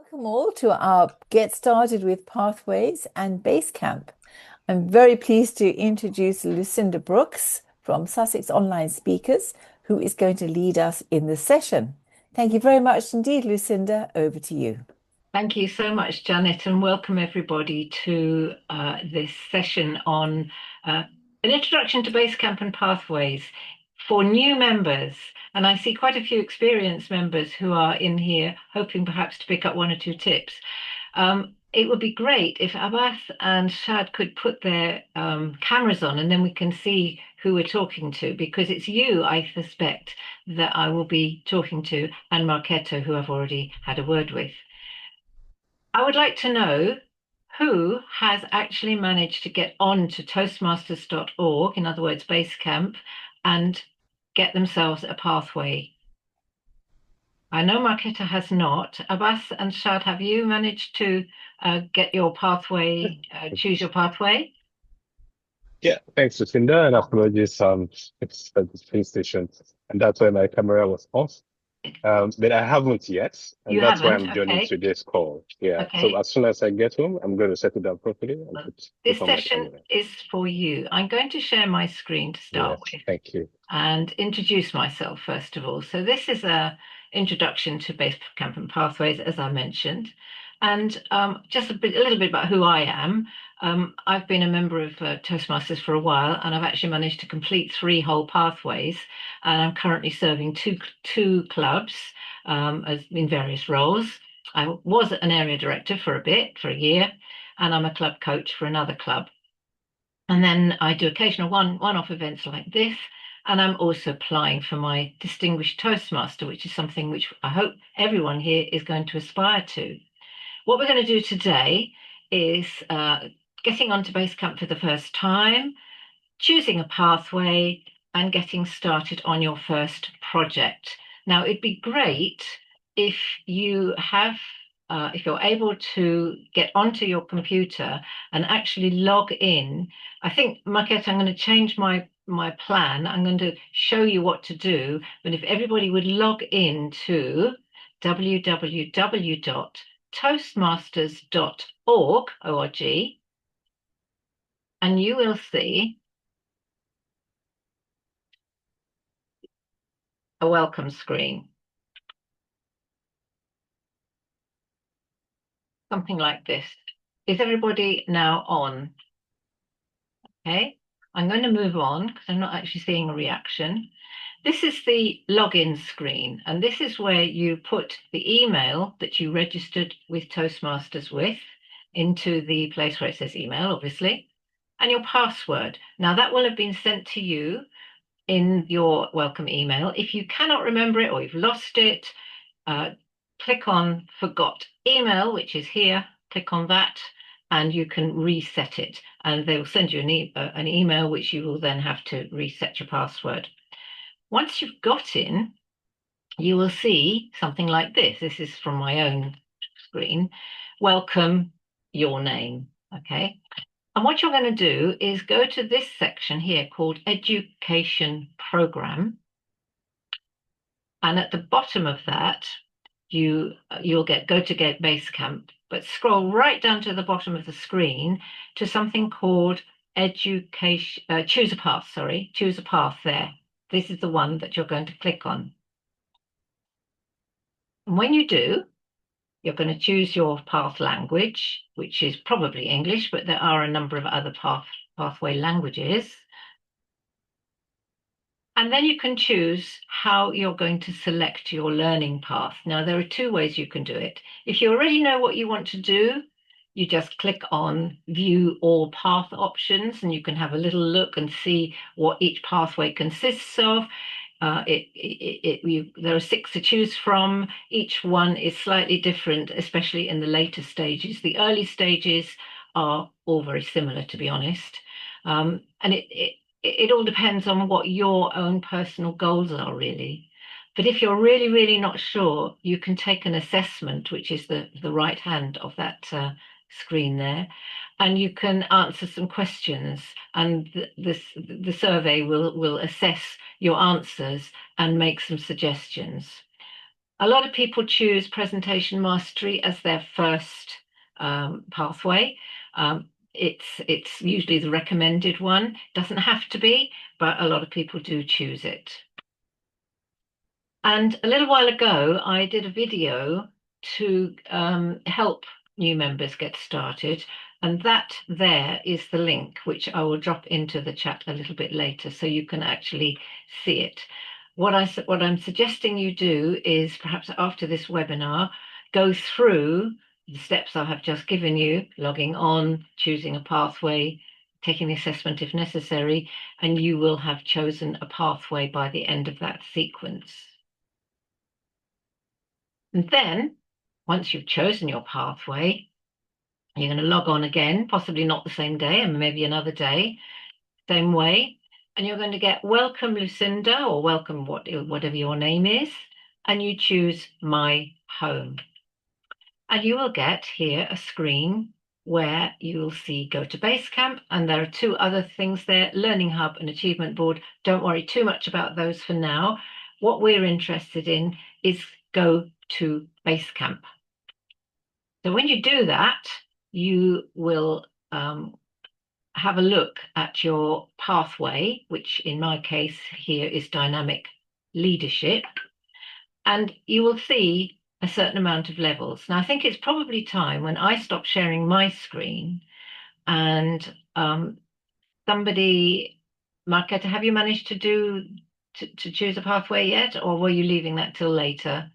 Welcome all to our Get Started with Pathways and Basecamp. I'm very pleased to introduce Lucinda Brooks from Sussex Online Speakers, who is going to lead us in this session. Thank you very much indeed, Lucinda. Over to you. Thank you so much, Janet, and welcome everybody to this session on an introduction to Basecamp and Pathways for new members. And I see quite a few experienced members who are in here, hoping perhaps to pick up one or two tips. It would be great if Abbas and Shad could put their cameras on, and then we can see who we're talking to, because it's you, I suspect, that I will be talking to, and Marketa, who I've already had a word with. I would like to know who has actually managed to get on to toastmasters.org, in other words, Basecamp, and get themselves a pathway. I know Marketa has not. Abbas and Shad, have you managed to get your pathway, choose your pathway? Yeah, thanks, Lucinda, and apologies. It's at the train station, and that's why my camera was off. But I haven't yet, You and that's why haven't? I'm joining Okay. today's call. Yeah, so Okay. as soon as I get home, I'm going to set it down properly and put This on my session camera. is for you. I'm going to share my screen to start Yes, with thank you. and introduce myself first of all. So this is a introduction to Basecamp and Pathways, as I mentioned, and just a little bit about who I am. I've been a member of Toastmasters for a while, and I've actually managed to complete 3 whole pathways, and I'm currently serving two clubs as in various roles. I was an area director for a year, and I'm a club coach for another club. And then I do occasional one-off events like this. And I'm also applying for my Distinguished Toastmaster, which is something which I hope everyone here is going to aspire to. What we're going to do today is getting onto Basecamp for the first time, choosing a pathway, and getting started on your first project. Now, it'd be great if you have, if you're able to get onto your computer and actually log in. I think, Marquette, I'm going to change my plan. I'm going to show you what to do. But if everybody would log in to www.toastmasters.org, and you will see a welcome screen, something like this. Is everybody now on? Okay, I'm going to move on because I'm not actually seeing a reaction. This is the login screen, and this is where you put the email that you registered with Toastmasters with into the place where it says email, obviously, and your password. Now, that will have been sent to you in your welcome email. If you cannot remember it or you've lost it, click on Forgot Email, which is here. Click on that, and you can reset it. And they will send you an email, which you will then have to reset your password. Once you've got in, you will see something like this. This is from my own screen. Welcome, your name. Okay. And what you're going to do is go to this section here called Education Program. And at the bottom of that, you'll go to Get Basecamp, but scroll right down to the bottom of the screen to something called Education, choose a path, sorry, choose a path there. This is the one that you're going to click on. And when you do, you're going to choose your path language, which is probably English, but there are a number of other pathway languages. And then you can choose how you're going to select your learning path. Now, there are 2 ways you can do it. If you already know what you want to do, you just click on View All Path Options, and you can have a little look and see what each pathway consists of. There are 6 to choose from. Each one is slightly different, especially in the later stages. The early stages are all very similar, to be honest. And it all depends on what your own personal goals are, really. But if you're really, really not sure, you can take an assessment, which is the right hand of that screen there, and you can answer some questions, and the survey will assess your answers and make some suggestions. A lot of people choose presentation mastery as their first pathway. It's usually the recommended one. Doesn't have to be, but a lot of people do choose it. And a little while ago, I did a video to help new members get started. And that there is the link, which I will drop into the chat a little bit later so you can actually see it. What I'm suggesting you do is perhaps after this webinar, go through the steps I have just given you, logging on, choosing a pathway, taking the assessment if necessary, and you will have chosen a pathway by the end of that sequence. And then, once you've chosen your pathway, you're going to log on again, possibly not the same day, and maybe another day, same way. And you're going to get welcome Lucinda, or welcome whatever your name is, and you choose My Home. And you will get here a screen where you will see Go to Basecamp, and there are two other things there, Learning Hub and Achievement Board. Don't worry too much about those for now. What we're interested in is Go to Basecamp. So when you do that, you will have a look at your pathway, which in my case here is dynamic leadership, and you will see a certain amount of levels. Now, I think it's probably time when I stop sharing my screen and somebody, Marketa, have you managed to choose a pathway yet, or were you leaving that till later?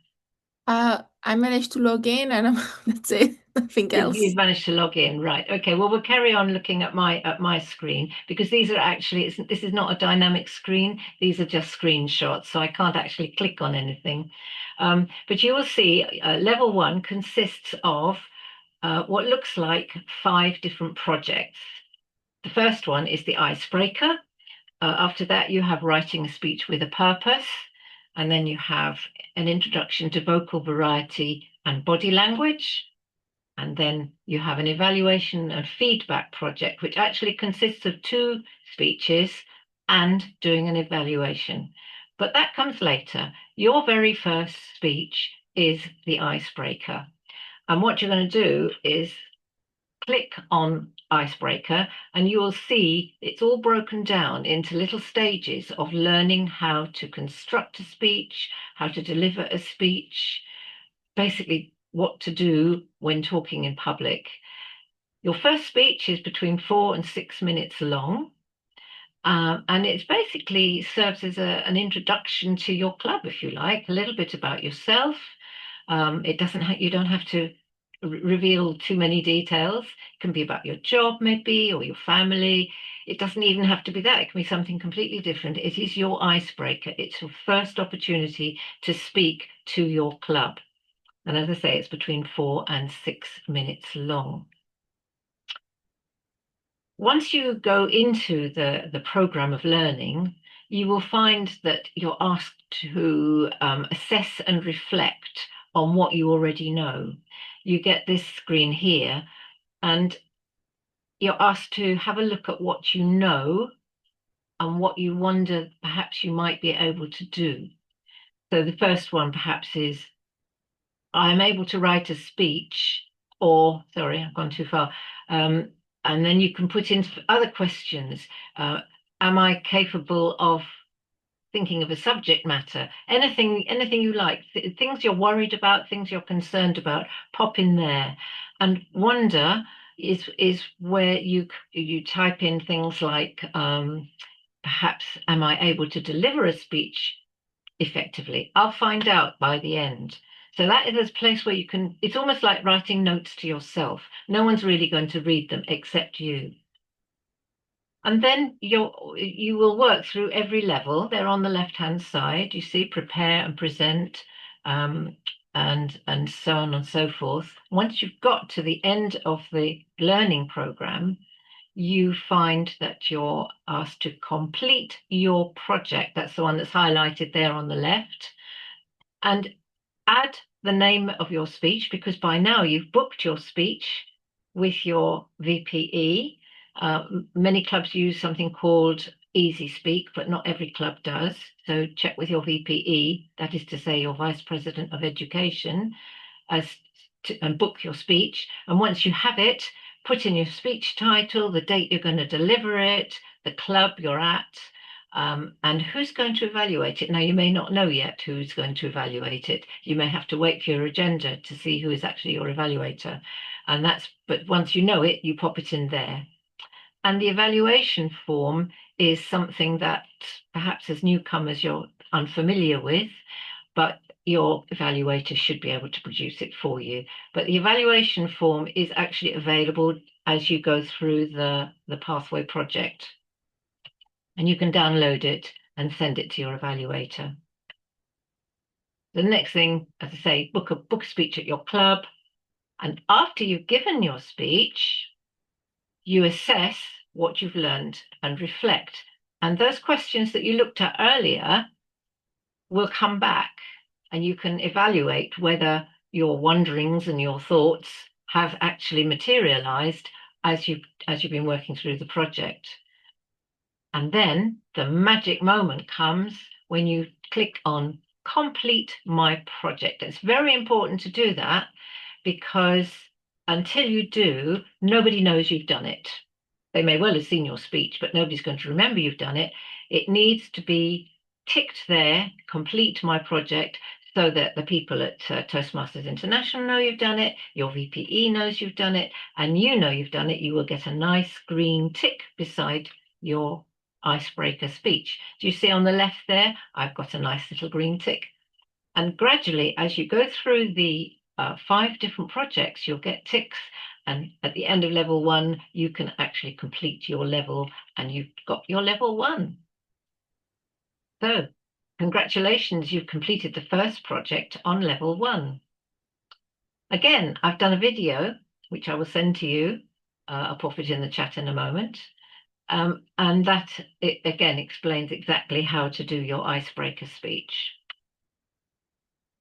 I managed to log in, and that's it. Nothing else. You've managed to log in, right? Okay. Well, we'll carry on looking at my screen, because these are actually this is not a dynamic screen. These are just screenshots, so I can't actually click on anything. But you will see level 1 consists of what looks like 5 different projects. The first one is the icebreaker. After that, you have writing a speech with a purpose. And then you have an introduction to vocal variety and body language. And then you have an evaluation and feedback project, which actually consists of 2 speeches and doing an evaluation. But that comes later. Your very first speech is the icebreaker. And what you're going to do is click on icebreaker, and you will see it's all broken down into little stages of learning how to construct a speech, how to deliver a speech, basically what to do when talking in public. Your first speech is between 4 and 6 minutes long. And it basically serves as an introduction to your club, if you like, a little bit about yourself. You don't have to reveal too many details. It can be about your job, maybe, or your family. It doesn't even have to be that. It can be something completely different. It is your icebreaker. It's your first opportunity to speak to your club. And as I say, it's between 4 and 6 minutes long. Once you go into the program of learning, you will find that you're asked to assess and reflect on what you already know. You get this screen here, and you're asked to have a look at what you know and what you wonder perhaps you might be able to do. So the first one perhaps is, I'm able to write a speech, or, sorry, I've gone too far. And then you can put in other questions. Am I capable of thinking of a subject matter? Anything you like, things you're worried about, things you're concerned about, pop in there. And wonder is where you type in things like, perhaps, am I able to deliver a speech effectively? I'll find out by the end. So that is a place where you can, it's almost like writing notes to yourself. No one's really going to read them except you. And then you will work through every level. They're on the left-hand side. You see prepare and present, and so on and so forth. Once you've got to the end of the learning program, you find that you're asked to complete your project. That's the one that's highlighted there on the left. And add the name of your speech, because by now you've booked your speech with your VPE. Many clubs use something called easy speak, but not every club does. So check with your VPE, that is to say your Vice President of Education, and book your speech. And once you have it, put in your speech title, the date you're going to deliver it, the club you're at, and who's going to evaluate it. Now, you may not know yet who's going to evaluate it. You may have to wait for your agenda to see who is actually your evaluator. But once you know it, you pop it in there. And the evaluation form is something that perhaps as newcomers you're unfamiliar with, but your evaluator should be able to produce it for you. But the evaluation form is actually available as you go through the Pathway project. And you can download it and send it to your evaluator. The next thing, as I say, book a speech at your club. And after you've given your speech, you assess what you've learned and reflect. And those questions that you looked at earlier will come back, and you can evaluate whether your wonderings and your thoughts have actually materialized as you've been working through the project. And then the magic moment comes when you click on complete my project. It's very important to do that, because until you do, nobody knows you've done it. They may well have seen your speech, but nobody's going to remember you've done it. It needs to be ticked there, complete my project, so that the people at Toastmasters International know you've done it, your VPE knows you've done it, and you know you've done it. You will get a nice green tick beside your icebreaker speech. Do you see on the left there? I've got a nice little green tick. And gradually, as you go through the 5 different projects, you'll get ticks. And at the end of level 1, you can actually complete your level, and you've got your level 1. So congratulations, you've completed the first project on level 1. Again, I've done a video, which I will send to you. I'll pop it in the chat in a moment. And that, again, explains exactly how to do your icebreaker speech.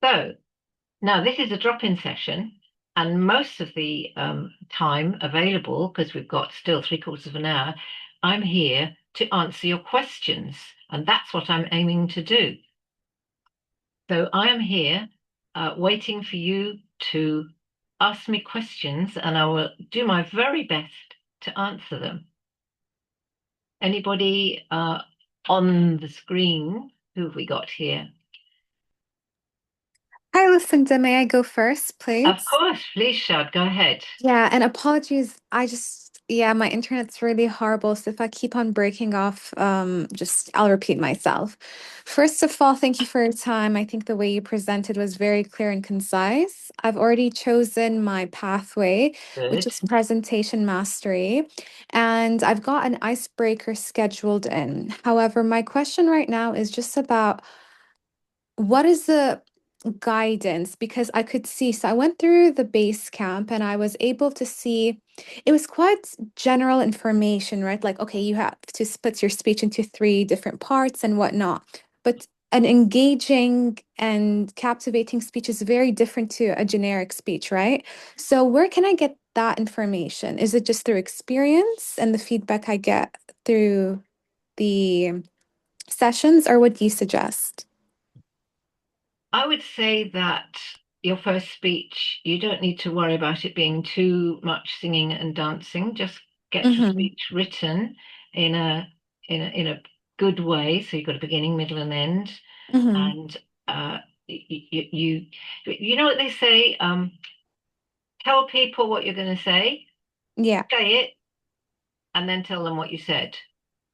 So now this is a drop-in session, and most of the time available, because we've got still 3/4 of an hour, I'm here to answer your questions, and that's what I'm aiming to do. So I am here waiting for you to ask me questions, and I will do my very best to answer them. Anybody on the screen? Who have we got here? Hi, Lucinda. May I go first, please? Of course, please, Shad, go ahead. Yeah, and apologies. My internet's really horrible. So if I keep on breaking off, I'll repeat myself. First of all, thank you for your time. I think the way you presented was very clear and concise. I've already chosen my pathway, which is presentation mastery, and I've got an icebreaker scheduled in. However, my question right now is just about what is the guidance, because I could see, so I went through the base camp and I was able to see it was quite general information, right? Like, okay, you have to split your speech into 3 different parts and whatnot. But an engaging and captivating speech is very different to a generic speech, right? So where can I get that information? Is it just through experience and the feedback I get through the sessions, or what do you suggest? I would say that your first speech, you don't need to worry about it being too much singing and dancing. Just get your speech written in a good way. So you've got a beginning, middle, and end. And you know what they say? Tell people what you're going to say. Yeah. Say it, and then tell them what you said.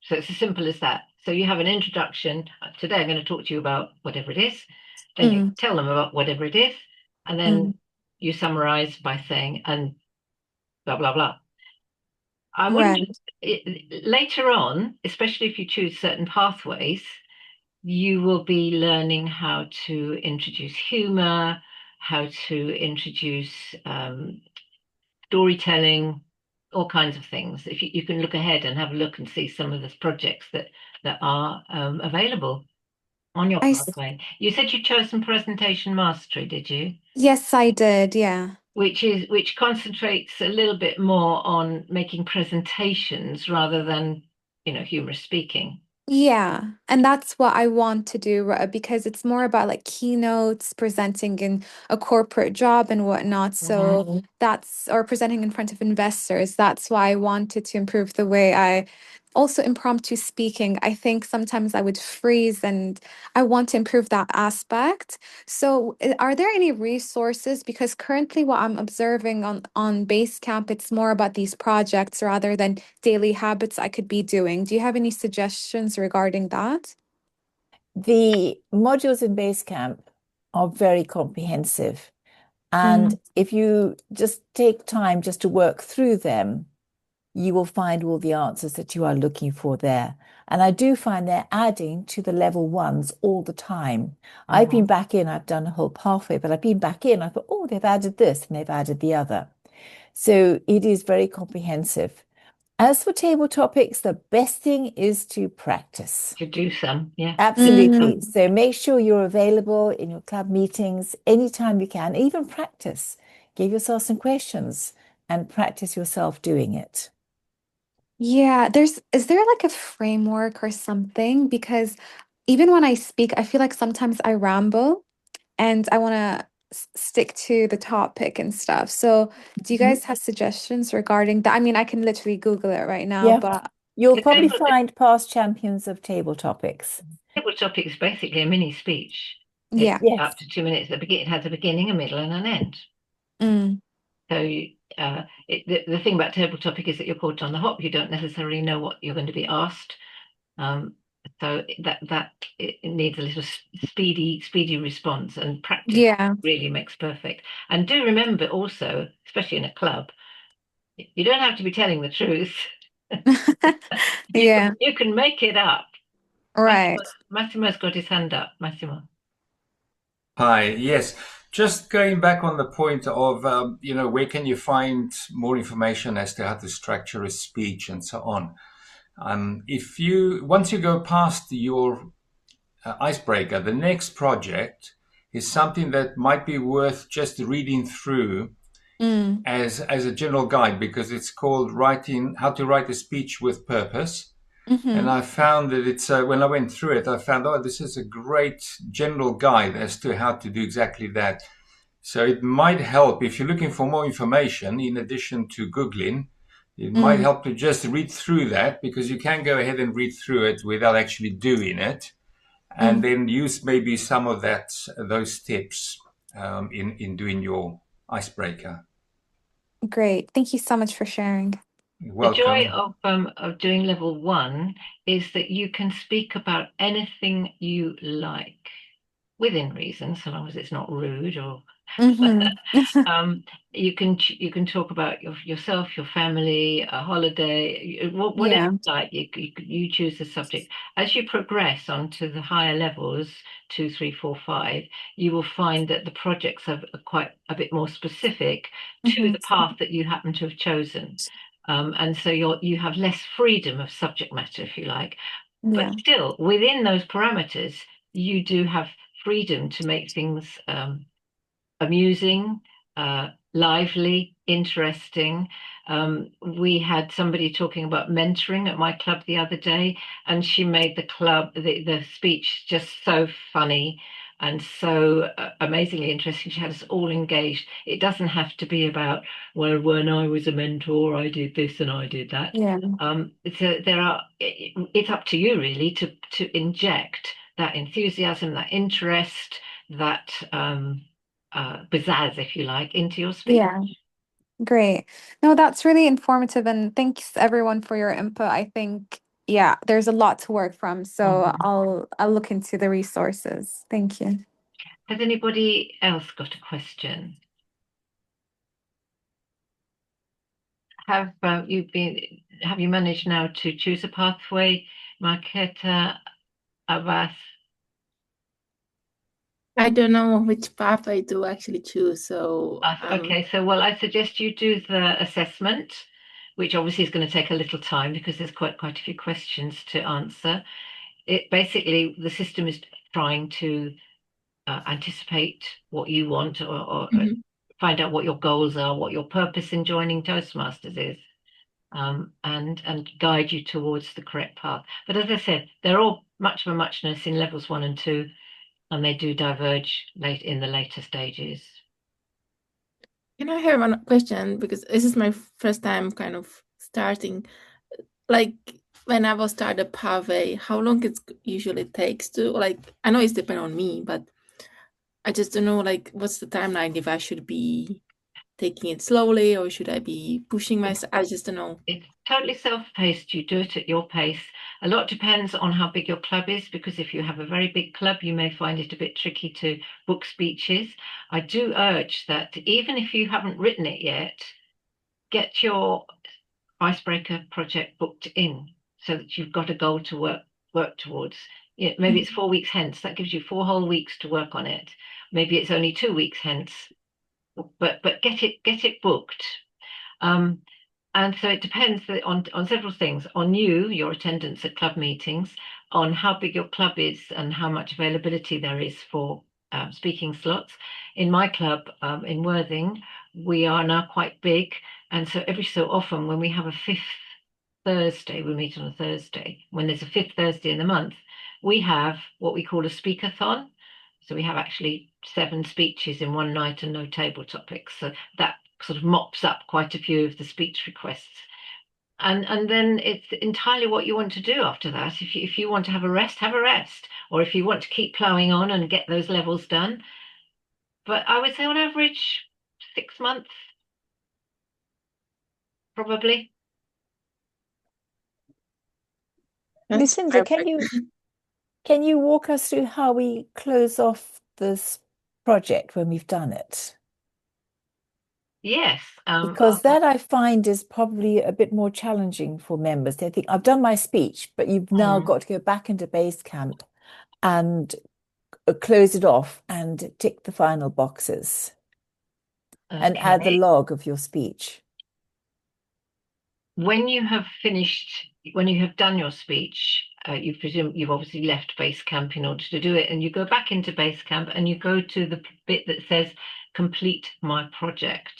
So it's as simple as that. So you have an introduction. Today I'm going to talk to you about whatever it is. Then you tell them about whatever it is, and then you summarize by saying, and blah, blah, blah. I wouldn't, later on, especially if you choose certain pathways, you will be learning how to introduce humor, how to introduce storytelling, all kinds of things. If you can look ahead and have a look and see some of the projects that are available on your pathway. You said you chose some presentation mastery, did you? Yes, I did, yeah. Which concentrates a little bit more on making presentations rather than, humorous speaking. Yeah, and that's what I want to do, because it's more about like keynotes, presenting in a corporate job and whatnot. So that's, or presenting in front of investors. That's why I wanted to improve the way I also impromptu speaking. I think sometimes I would freeze, and I want to improve that aspect. So, are there any resources? Because currently, what I'm observing on Basecamp, it's more about these projects rather than daily habits I could be doing. Do you have any suggestions regarding that? The modules in Basecamp are very comprehensive. And if you just take time just to work through them, you will find all the answers that you are looking for there. And I do find they're adding to the level ones all the time. I've been back in, I've done a whole pathway, but I've been back in, I thought, oh, they've added this and they've added the other. So it is very comprehensive. As for table topics, the best thing is to practice. To do some, yeah. Absolutely. So make sure you're available in your club meetings anytime you can, even practice. Give yourself some questions and practice yourself doing it. Yeah, is there like a framework or something? Because even when I speak, I feel like sometimes I ramble and I want to stick to the topic and stuff. So, do you guys have suggestions regarding that? I mean, I can literally Google it right now, Yeah. but You'll The probably table, find past champions of table topics. table topic is basically a mini speech. yeah. It's up Yes. to 2 minutes. It has a beginning, a middle, and an end. Mm, So the thing about table topic is that you're caught on the hop. You don't necessarily know what you're going to be asked. So it needs a little speedy response, and practice yeah. really makes perfect. And do remember also, especially in a club, you don't have to be telling the truth. Yeah, You can make it up. right. Massimo's got his hand up. Massimo. Hi, yes. Just going back on the point of, where can you find more information as to how to structure a speech and so on. Once you go past your icebreaker, the next project is something that might be worth just reading through Mm, as a general guide, because it's called How to Write a Speech with Purpose. And mm-hmm. I found that when I went through it, I found, this is a great general guide as to how to do exactly that. So it might help if you're looking for more information, in addition to Googling, it might help to just read through that, because you can go ahead and read through it without actually doing it, and then use maybe some of those tips in doing your icebreaker. Great. Thank you so much for sharing. You're The joy welcome. of doing level 1 is that you can speak about anything you like, within reason, so long as it's not rude or Mm-hmm. you can talk about yourself, your family, a holiday, whatever Yeah. you like. You choose the subject. As you progress onto the higher levels, 2, 3, 4, 5, you will find that the projects are quite a bit more specific to the path that you happen to have chosen. And so you have less freedom of subject matter, if you like. But Yeah. still, within those parameters, you do have freedom to make things amusing, lively, interesting. We had somebody talking about mentoring at my club the other day, and she made the speech just so funny and so amazingly interesting. She had us all engaged. It doesn't have to be about, well, when I was a mentor, I did this and I did that. Yeah. It's up to you really to inject that enthusiasm, that interest, that pizzazz, if you like, into your speech. Yeah. Great. No, that's really informative, and thanks everyone for your input. I think, yeah, there's a lot to work from, so I'll look into the resources. Thank you. Has anybody else got a question? Have you managed now to choose a pathway, Marketa, Abbas? I don't know which pathway to actually choose. So Okay, so I suggest you do the assessment, which obviously is going to take a little time because there's quite a few questions to answer. Basically, the system is trying to anticipate what you want, or find out what your goals are, what your purpose in joining Toastmasters is. and guide you towards the correct path. But as I said, they're all much of a muchness in levels 1 and 2, and they do diverge late in the later stages. Can I have one question? Because this is my first time kind of starting. Like when I will start a pathway, how long it usually takes to, like, I know it's dependent on me, but I just don't know, like, what's the timeline, if I should be taking it slowly or should I be pushing myself? I just don't know. It's totally self-paced. You do it at your pace. A lot depends on how big your club is, because if you have a very big club, you may find it a bit tricky to book speeches. I do urge that even if you haven't written it yet, get your icebreaker project booked in so that you've got a goal to work towards. Yeah, maybe it's 4 weeks hence. That gives you 4 whole weeks to work on it. Maybe it's only 2 weeks hence, but get it booked. And so it depends on several things: on you, your attendance at club meetings, on how big your club is and how much availability there is for speaking slots. In my club in Worthing, we are now quite big, and so every so often when we have a 5th Thursday, we meet on a Thursday. When there's a 5th Thursday in the month, we have what we call a speakathon. So we have actually 7 speeches in one night and no table topics. So that sort of mops up quite a few of the speech requests. And then it's entirely what you want to do after that. If you want to have a rest, have a rest. Or if you want to keep plowing on and get those levels done. But I would say on average, 6 months, probably. Lucinda, can you walk us through how we close off this project when we've done it? Yes. Because that I find is probably a bit more challenging for members. They think, I've done my speech, but you've now got to go back into Basecamp and close it off and tick the final boxes and add the Okay. log of your speech. When you have finished, when you have done your speech, you've obviously left Basecamp in order to do it, and you go back into Basecamp and you go to the bit that says complete my project.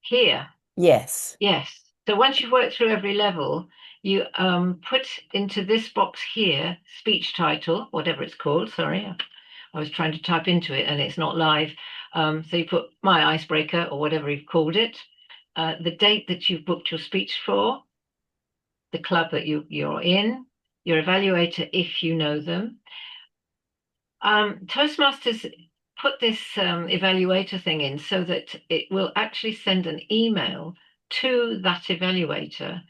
Here. Yes. Yes. So once you've worked through every level, you put into this box here, speech title, whatever it's called. Sorry, I was trying to type into it and it's not live. So you put my icebreaker or whatever you've called it, the date that you've booked your speech for, the club that you're in, your evaluator if you know them. Toastmasters put this evaluator thing in so that it will actually send an email to that evaluator,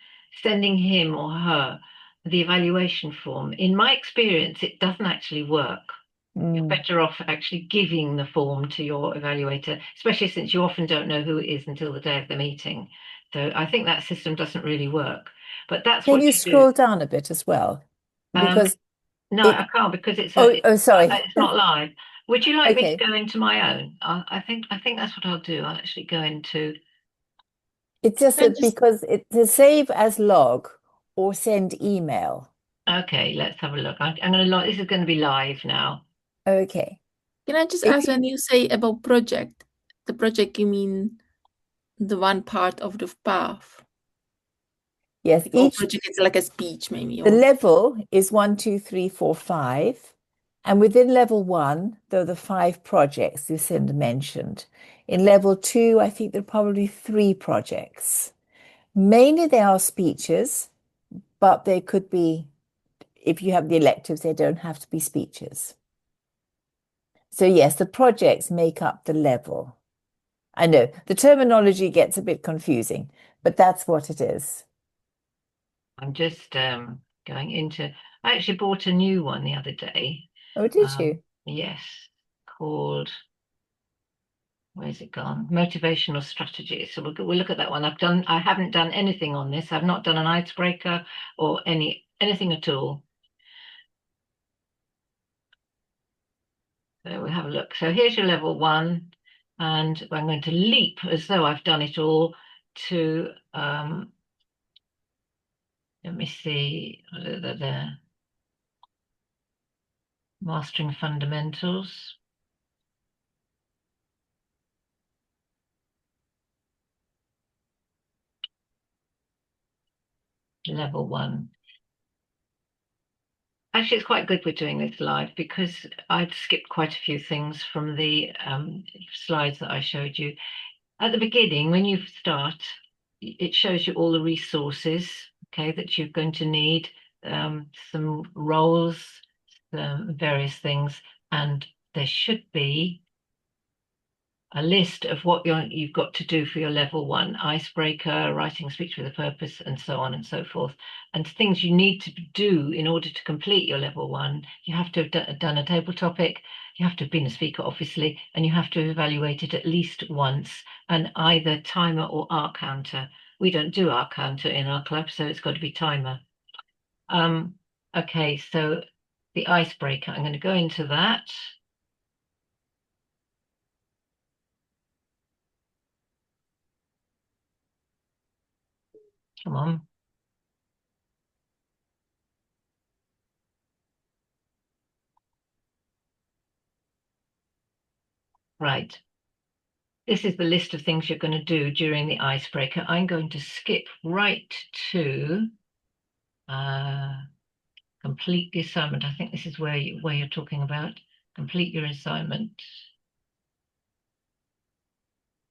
sending him or her the evaluation form. In my experience, it doesn't actually work. You're better off actually giving the form to your evaluator, especially since you often don't know who it is until the day of the meeting. So I think that system doesn't really work. But that's Can what you you scroll do. down a bit as well? Because No, it, I can't because it's sorry. it's not live. Would you like me Okay. to go into my own? I think that's what I'll do. I'll actually go into. It's just I that just because it to save as log or send email. Okay, let's have a look. I'm going to log. This is going to be live now. Okay. Can I just If ask, when you say about project, the project you mean the one part of the path? yes, Like, or each project is like a speech maybe, the or level is 1, 2, 3, 4, 5. And within level 1, there are the 5 projects Lucinda mentioned. In level 2, I think there are probably 3 projects. Mainly they are speeches, but they could be, if you have the electives, they don't have to be speeches. So yes, the projects make up the level. I know the terminology gets a bit confusing, but that's what it is. I'm just going into. I actually bought a new one the other day. Oh, did you? Yes, called. Where's it gone? Motivational strategy. So we'll look at that one. I haven't done anything on this. I've not done an icebreaker or anything at all. So we'll have a look. So here's your level 1, and I'm going to leap as though I've done it all to let me see the mastering fundamentals. level 1. Actually, it's quite good we're doing this live because I've skipped quite a few things from the slides that I showed you. At the beginning, when you start, it shows you all the resources, okay, that you're going to need, some roles, various things, and there should be a list of what you've got to do for your level 1, icebreaker, writing speech with a purpose, and so on and so forth, and things you need to do in order to complete your level 1. You have to have done a table topic, you have to have been a speaker, obviously, and you have to have evaluated at least once, and either timer or R counter. We don't do R counter in our club, so it's got to be timer. Okay, so the icebreaker, I'm going to go into that. Come on. Right. This is the list of things you're going to do during the icebreaker. I'm going to skip right to complete the assignment. I think this is where you're talking about complete your assignment.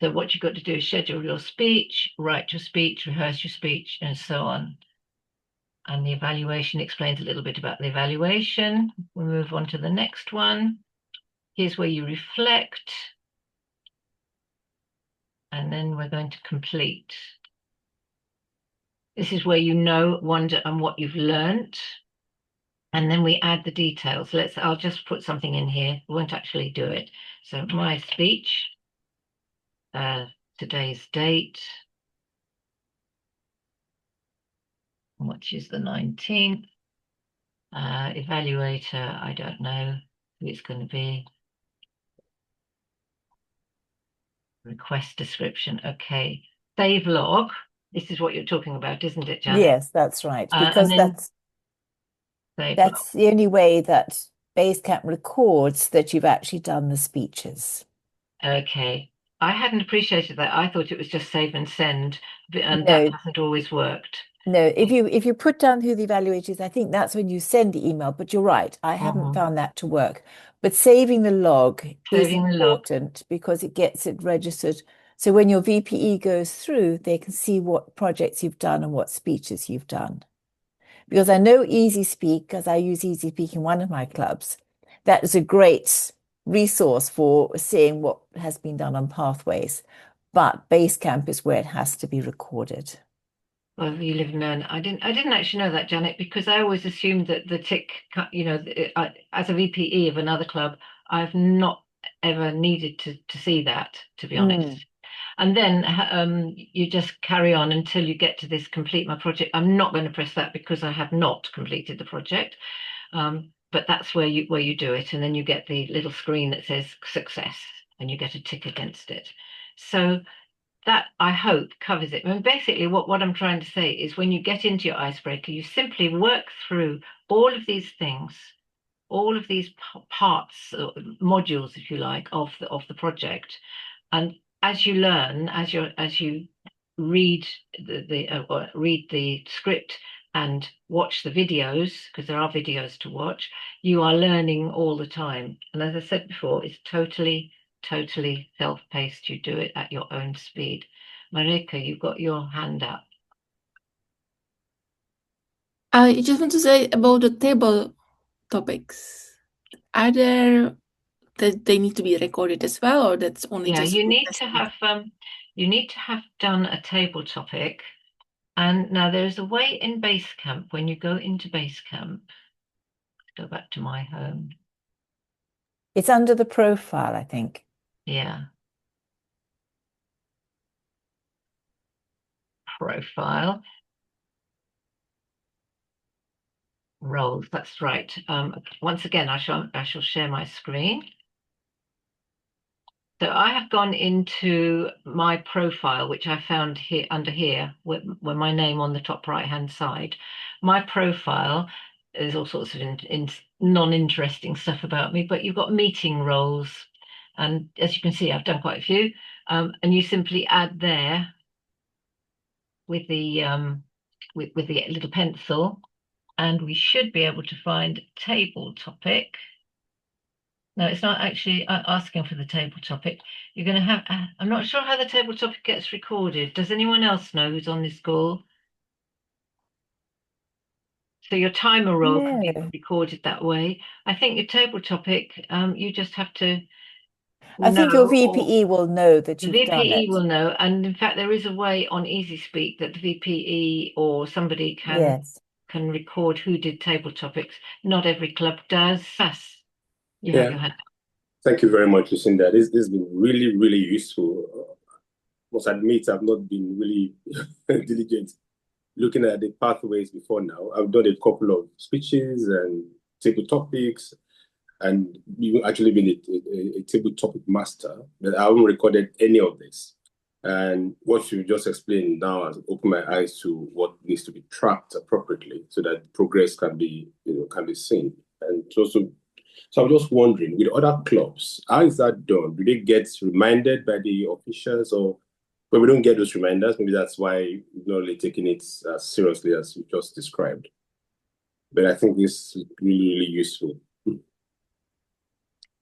So what you've got to do is schedule your speech, write your speech, rehearse your speech, and so on. And the evaluation explains a little bit about the evaluation. We'll move on to the next one. Here's where you reflect. And then we're going to complete. This is where you wonder and what you've learnt. And then we add the details. I'll just put something in here. We won't actually do it. So my speech, today's date, which is the 19th. Evaluator, I don't know who it's going to be. Request description, okay. Save log, this is what you're talking about, isn't it, Janet? Yes, that's right. Because Save that's log. the only way that Basecamp records that you've actually done the speeches. Okay. I hadn't appreciated that. I thought it was just save and send, and No. that hasn't always worked. No, if you put down who the evaluator is, I think that's when you send the email. But you're right, I haven't found that to work. But saving the log is Saving the log. important because it gets it registered. So when your VPE goes through, they can see what projects you've done and what speeches you've done. Because I know Easy Speak, because I use Easy Speak in one of my clubs. That is a great resource for seeing what has been done on Pathways. But Basecamp is where it has to be recorded. Well, you live and learn. I didn't actually know that, Janet, because I always assumed that the tick, as a VPE of another club, I've not ever needed to see that, to be honest. And then you just carry on until you get to this complete my project. I'm not going to press that because I have not completed the project. But that's where you do it, and then you get the little screen that says success, and you get a tick against it. So that, I hope, covers it. I mean, basically, what I'm trying to say is when you get into your icebreaker, you simply work through all of these things, all of these parts, modules, if you like, of the project, and as you learn, as you read read the script and watch the videos, because there are videos to watch, you are learning all the time. And as I said before, it's totally self-paced. You do it at your own speed. Marika, you've got your hand up. I just want to say about the table topics. Are there that they need to be recorded as well, or that's only Yeah, just you need to have done a table topic. And now there's a way in Basecamp, when you go into Basecamp, go back to my home. It's under the profile, I think. Yeah. Profile. Roles, that's right. Once again, I shall share my screen. So I have gone into my profile, which I found here under here, with my name on the top right-hand side. My profile, there's all sorts of non-interesting stuff about me, but you've got meeting roles. And as you can see, I've done quite a few. And you simply add there with the with the little pencil, and we should be able to find table topic. No, it's not actually asking for the table topic. You're going to have, I'm not sure how the table topic gets recorded. Does anyone else know who's on this call? So your timer roll can be No. recorded that way. I think your table topic, you just have to I think your know, or VPE will know that the you've done VPE it. will know. And in fact, there is a way on Easy Speak that the VPE or somebody Yes. can record who did table topics. Not every club does. Yes, you have your hand up. Thank you very much, Lucinda. This has been really, really useful. Must admit, I've not been really diligent looking at the pathways before now. I've done a couple of speeches and table topics, and you've actually been a table topic master, but I haven't recorded any of this. And what you just explained now has opened my eyes to what needs to be tracked appropriately so that progress can be, can be seen. And so I'm just wondering, with other clubs, how is that done? Do they get reminded by the officials, or when we don't get those reminders, maybe that's why we're not really taking it as seriously as you just described. But I think this is really, really useful.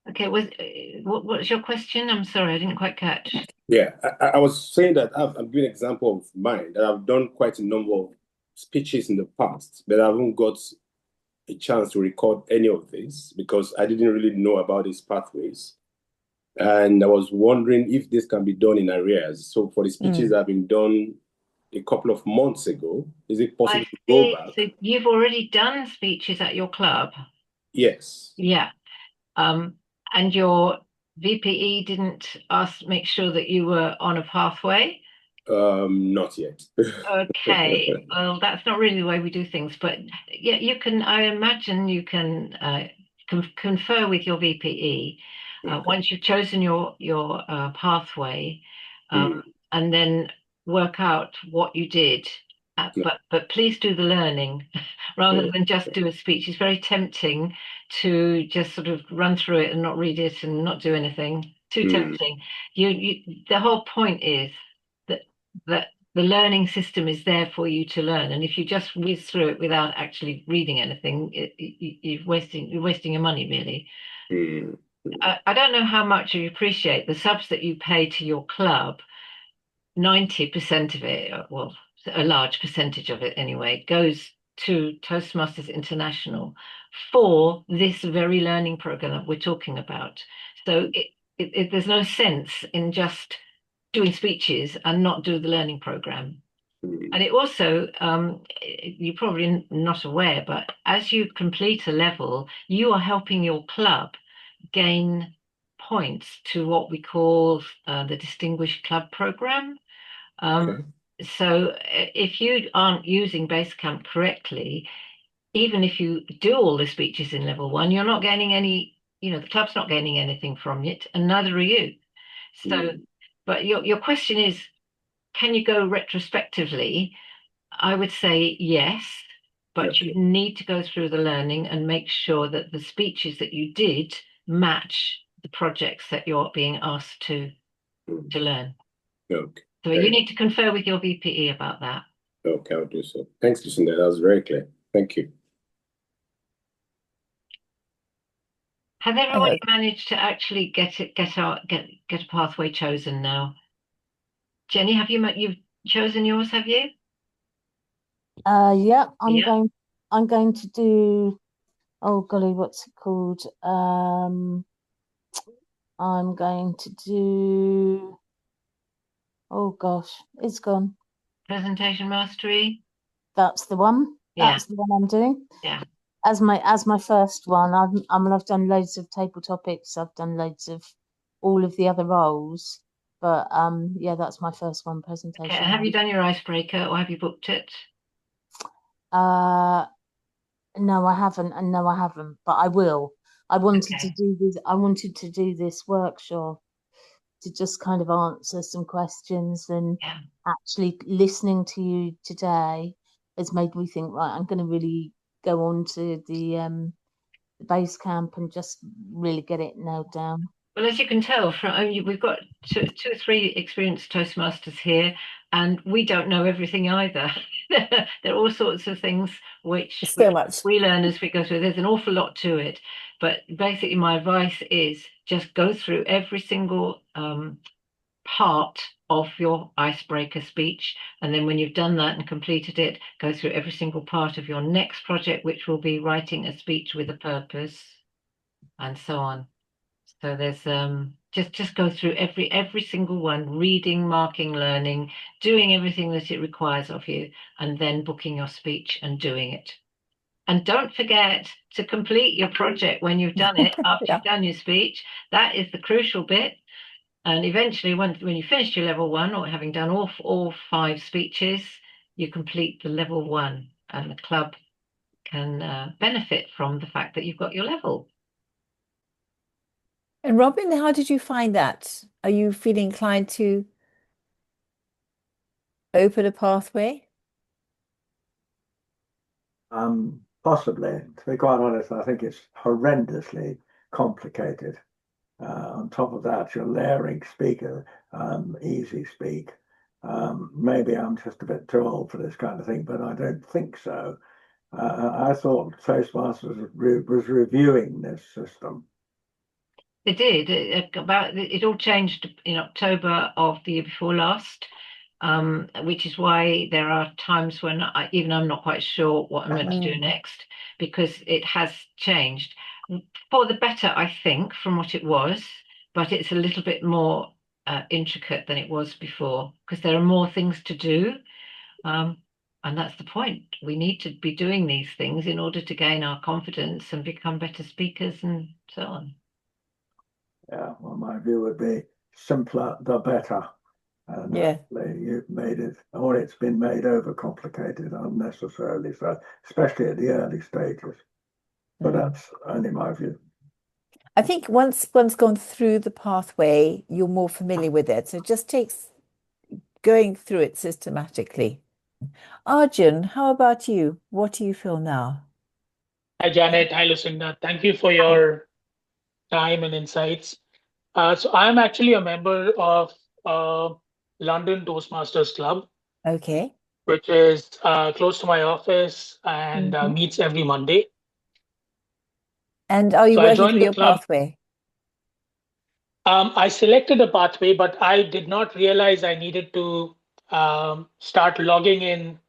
Okay, what's your question? I'm sorry, I didn't quite catch. Yeah, I was saying that I'm giving an example of mine, that I've done quite a number of speeches in the past, but I haven't got a chance to record any of this because I didn't really know about these pathways. And I was wondering if this can be done in arrears. So for the speeches that have been done a couple of months ago, is it possible to go back? So you've already done speeches at your club? Yes. Yeah. And your VPE didn't make sure that you were on a pathway? Not yet. Okay, well, that's not really the way we do things, but yeah, you can, I imagine you can confer with your VPE once you've chosen your pathway, and then work out what you did. But please do the learning rather than just do a speech. It's very tempting to just sort of run through it and not read it and not do anything. Too tempting. The whole point is that the learning system is there for you to learn, and if you just whiz through it without actually reading anything, you're wasting your money, really. I don't know how much you appreciate the subs that you pay to your club. 90% of it, well, a large percentage of it anyway, goes to Toastmasters International for this very learning program that we're talking about. So there's no sense in just doing speeches and not do the learning program. And it also, you're probably not aware, but as you complete a level, you are helping your club gain points to what we call the Distinguished Club Program. So if you aren't using Basecamp correctly, even if you do all the speeches in level 1, you're not gaining any, the club's not gaining anything from it, and neither are you. So, but your question is, can you go retrospectively? I would say yes, but you need to go through the learning and make sure that the speeches that you did match the projects that you're being asked to learn. Okay. So you need to confer with your VPE about that. Okay, I'll do so. Thanks, Lucinda. That was very clear. Thank you. Has everybody managed to actually get a pathway chosen now? Jenny, you've chosen yours, have you? Yeah, I'm going to do, oh golly, what's it called? I'm going to do, oh gosh, it's gone. Presentation mastery. That's the one. Yeah. That's the one I'm doing. Yeah. As my first one. I've done loads of table topics. I've done loads of all of the other roles, but yeah, that's my first one, presentation. Okay. Have you done your icebreaker, or have you booked it? No, I haven't, and no, I haven't, but I will. I wanted to do this. I wanted to do this workshop to just kind of answer some questions, and actually listening to you today has made me think, right, I'm going to really go on to the Basecamp and just really get it nailed down. Well, as you can tell from we've got two or three experienced Toastmasters here, and we don't know everything either. There are all sorts of things which So much. we learn as we go through. There's an awful lot to it, but basically my advice is just go through every single part of your icebreaker speech, and then when you've done that and completed it, go through every single part of your next project, which will be writing a speech with a purpose, and so on. So there's just go through every single one, reading, marking, learning, doing everything that it requires of you, and then booking your speech and doing it. And don't forget to complete your project when you've done it, after Yeah. you've done your speech. That is the crucial bit. And eventually, when you finish your level 1, or having done all 5 speeches, you complete the level 1, and the club can benefit from the fact that you've got your level. And Robin, how did you find that? Are you feeling inclined to open a pathway? Possibly. To be quite honest, I think it's horrendously complicated. On top of that, you're layering speaker, easy speak. Maybe I'm just a bit too old for this kind of thing, but I don't think so. I thought Toastmasters was reviewing this system. It did. It all changed in October of the year before last, which is why there are times when I'm not quite sure what I'm meant to do next, because it has changed for the better, I think, from what it was, but it's a little bit more intricate than it was before, because there are more things to do. And that's the point. We need to be doing these things in order to gain our confidence and become better speakers and so on. Yeah, well, my view would be simpler the better. And Yeah. you've made it, or it's been made overcomplicated unnecessarily, so especially at the early stages. But that's only my view. I think once one's gone through the pathway, you're more familiar with it. So it just takes going through it systematically. Arjun, how about you? What do you feel now? Hi, Janet. Hi, Lucinda. Thank you for your time and insights. So I'm actually a member of London Toastmasters Club, Okay. which is close to my office and meets every Monday. And are you So I working joined through the your club. pathway? I selected a pathway, but I did not realize I needed to start logging in,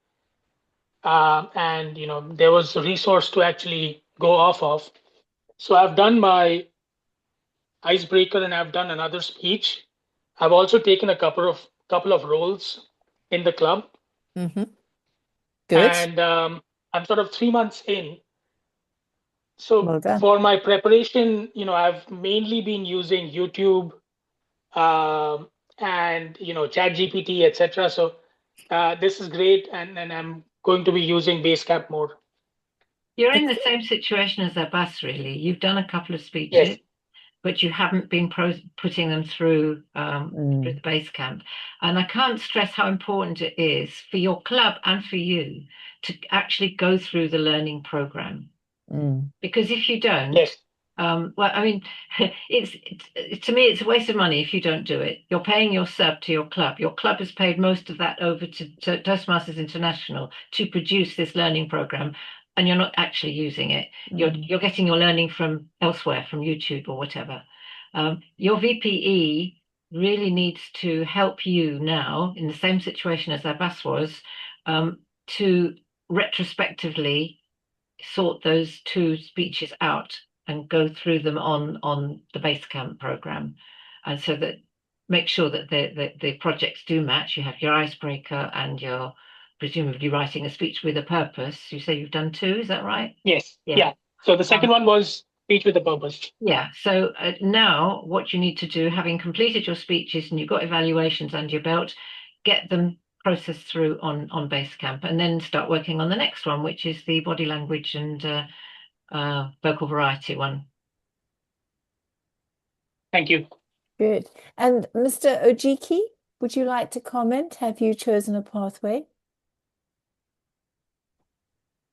and there was a resource to actually go off of. So I've done my icebreaker and I've done another speech. I've also taken a couple of roles in the club, Good. and I'm sort of 3 months in. So Well done. for my preparation, I've mainly been using YouTube, and ChatGPT, etc. So this is great, and I'm going to be using Basecamp more. You're in the same situation as Abbas, really. You've done a couple of speeches, Yes. but you haven't been putting them through the Basecamp. And I can't stress how important it is for your club and for you to actually go through the learning program. Because if you don't, Yes. well, I mean, it's to me, it's a waste of money if you don't do it. You're paying your sub to your club. Your club has paid most of that over to Toastmasters International to produce this learning program, and you're not actually using it. You're getting your learning from elsewhere, from YouTube or whatever. Your VPE really needs to help you now, in the same situation as Abbas was, to retrospectively sort those 2 speeches out and go through them on the Basecamp program, and so that make sure that the projects do match. You have your icebreaker and you're presumably writing a speech with a purpose. You say you've done 2, is that right? Yes. Yeah. So the second one was speech with a purpose. Yeah. So now what you need to do, having completed your speeches and you've got evaluations under your belt, get them processed through on Basecamp, and then start working on the next one, which is the body language and vocal variety one. Thank you. Good. And Mr. Ojiki, would you like to comment? Have you chosen a pathway?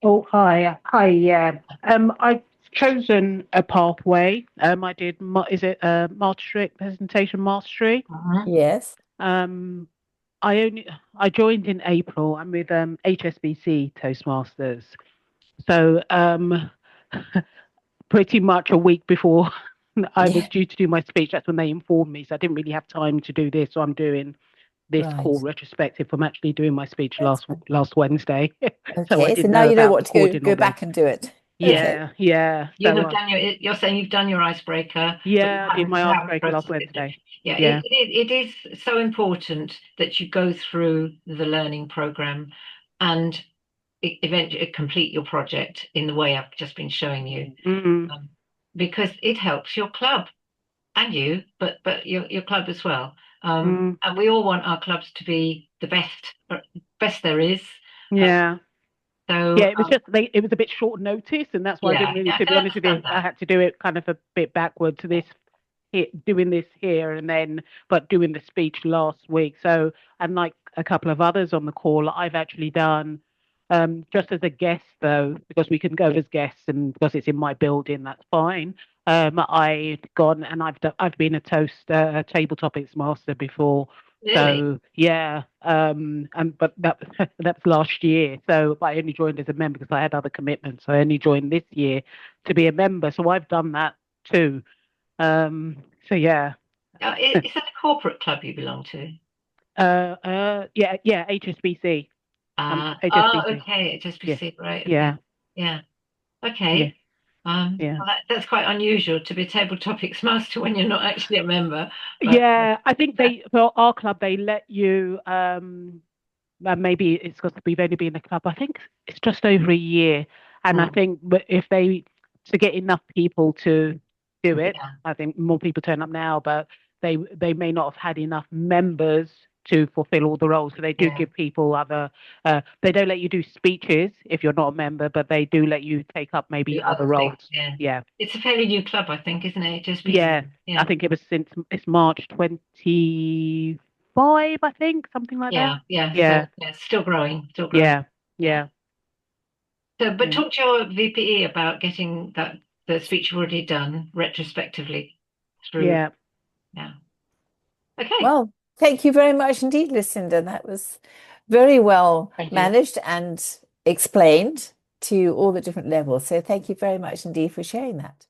Oh, hi. Hi, yeah. I chosen a pathway. I did, is it mastery, presentation mastery? Yes. I joined in April. I'm with HSBC Toastmasters. So pretty much a week before I was due to do my speech, that's when they informed me. So I didn't really have time to do this. So I'm doing this call retrospective. I'm actually doing my speech last Wednesday. So I Okay, so didn't now know you know about what to recording go all back this. and do it. Yeah, yeah. You So have done you're saying you've done your icebreaker. yeah, but I did my you haven't icebreaker last processed it. Wednesday. Yeah, Yeah. it is so important that you go through the learning program and eventually complete your project in the way I've just been showing you, because it helps your club and you, but your club as well. And we all want our clubs to be the best there is. Yeah. So yeah, it was just it was a bit short notice, and that's why I didn't really, to be honest with you, I had to do it kind of a bit backwards. Doing this here and then, but doing the speech last week. So, and like a couple of others on the call, I've actually done just as a guest though, because we can go as guests, and because it's in my building, that's fine. I've gone and I've been a table topics master before. Really? So yeah, but that's last year. So but I only joined as a member because I had other commitments. So I only joined this year to be a member. So I've done that too. So yeah. Is that a corporate club you belong to? Yeah, HSBC. Oh, HSBC. okay, HSBC, right? Yeah. Yeah. Okay. Yeah. Well, that's quite unusual to be a table topics master when you're not actually a member. But, Yeah, I think for our club, they let you, maybe it's because we've only been in the club, I think it's just over a year. And I think if to get enough people to do it, I think more people turn up now, but they may not have had enough members to fulfill all the roles. So they do give people they don't let you do speeches if you're not a member, but they do let you take up maybe other roles. Yeah. It's a fairly new club, I think, isn't it? HSBC? Yeah. I think it was since it's March 25, I think, something like that. Yeah. Yeah. So, it's still growing. Yeah. So, but talk to your VPE about getting the speech you've already done retrospectively through. Yeah. Okay. Well, thank you very much indeed, Lucinda. That was very well Thank you. managed and explained to all the different levels. So thank you very much indeed for sharing that.